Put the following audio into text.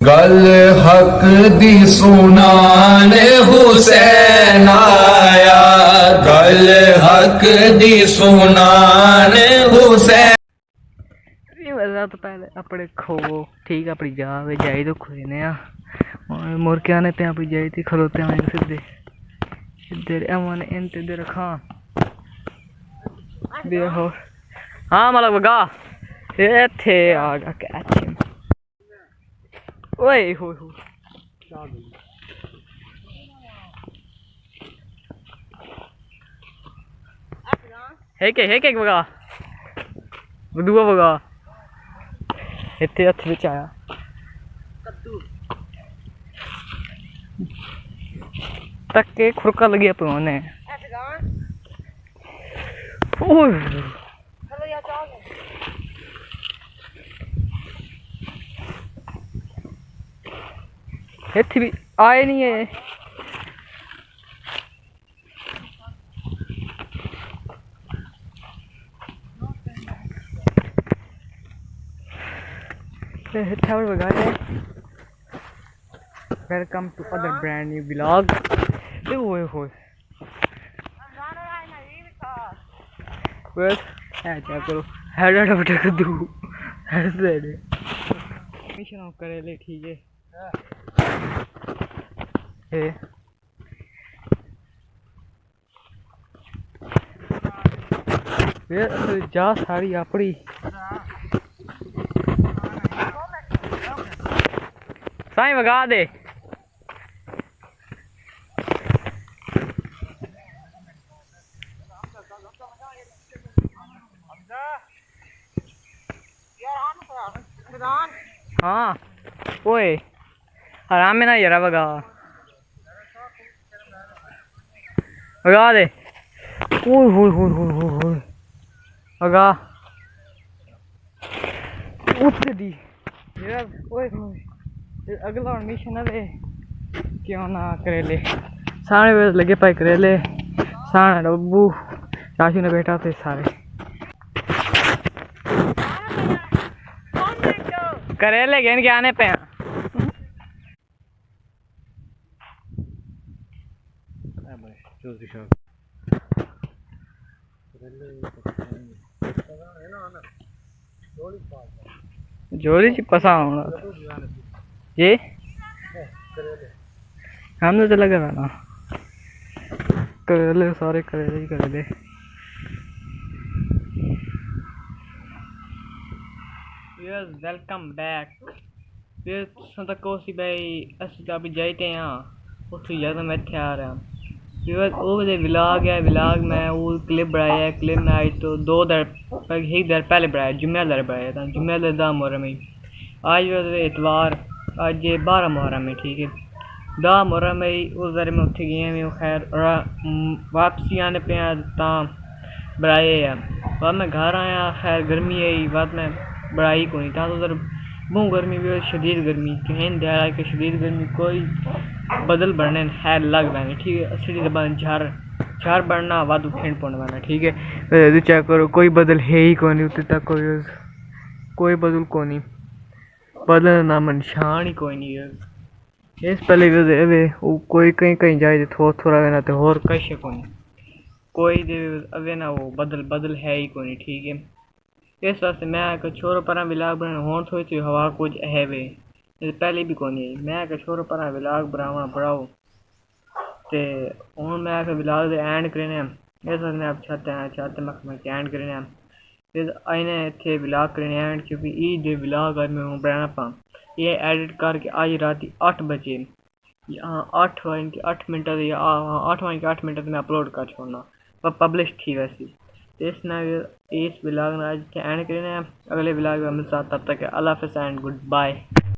गल हक दी सुनान हुसैन आया, गल हक दी सुनान हुसैन। तो पहले अपने खोवो ठीक है, अपनी जा जाई तो खोने मुड़ के आने पे अपनी जाई थी खलोते हैं सीधे इधर एमन इंत इधर खां देखो। हाँ मतलब बगा ये थे आगा कैच हिम। ओए हो है के बगा बदुआ बगा इतने हथ बिच आया तक के खुरका लगी पे इतने भी आए नहीं है। Welcome to other brand new vlog. ओए होए बस ऐसा करो हेड हेड बटक दू ऐसे मिशन ऑफ करे ले ठीक है। ये जा सारी अपनी साईं वगा दे हाँ ओए आराम में ना यार वगा वगा दे ओए हो वगा उठ दी यार ओए अगला मिशन है क्यों ना करेले सारे वे लगे पाए करेले सारे डब्बू चाचू ने बैठा थे सारे करेले घेन के आने पे जोड़ी ची पसा ये हमने तो लगा था ना करेले सारे करेले ही करेले। वेलकम बैक फिर संतकोसी भाई असि अभी जाते हैं उस ज़्यादा मैं थे आ रहा फिर वो व्लॉग है व्लॉग में वो क्लिप बनाया है क्लिप में आई तो दो दर एक दर पहले बनाया जुम्मेदार बनाया था जुम्मेदार दा मुहर्रम में आज इतवार आज 12 मुहर्रम में ठीक है 10 मुहर्रम में उस दर में उठे गए में खैर वापसी आने पे बनाए है बाद में घर आया खैर गर्मी आई बाद में बड़ाई को नहीं था तो उधर बहुत गर्मी भी शदीद गर्मी कहीं दया कि शदीद गर्मी कोई बदल बढ़ने है लग मैंने ठीक है असली जबान झार बढ़ना वादू खेण पौने वाला ठीक है चेक करो कोई बदल है ही कौन उतने तक कोई बदल को नहीं बदल नाम निशान ही कोई नहीं है इस पहले वे वो कोई कहीं कहीं जाए तो थोड़ा वे ना तो और कहीं को नहीं कोई दे अवे ना वो बदल है ही कोई नहीं ठीक है। इस वास्ते मैं छोरो पर व्लॉग बनाना हों थोड़ी सी हवा कुछ है वे पहले भी कोनी मैं छोरो पर व्लॉग बनावा बढ़ाओ ते हूँ मैं व्लॉग दे एंड करने इस वास्ते आप चाहते मैं एंड करने फिर आईने इतने व्लॉग करने एंड क्योंकि ईद दे व्लॉग आज मैं बनाना पा ये एडिट करके आज रात 8 बजे यहाँ 8:08 या 8:08 में अपलोड कर छोड़ना पर पब्लिश थी वैसी इस व्लॉग ने आज के एंड करने अगले व्लॉग में मिलता तब तक अल्लाह हाफ़िज़ एंड गुड बाय।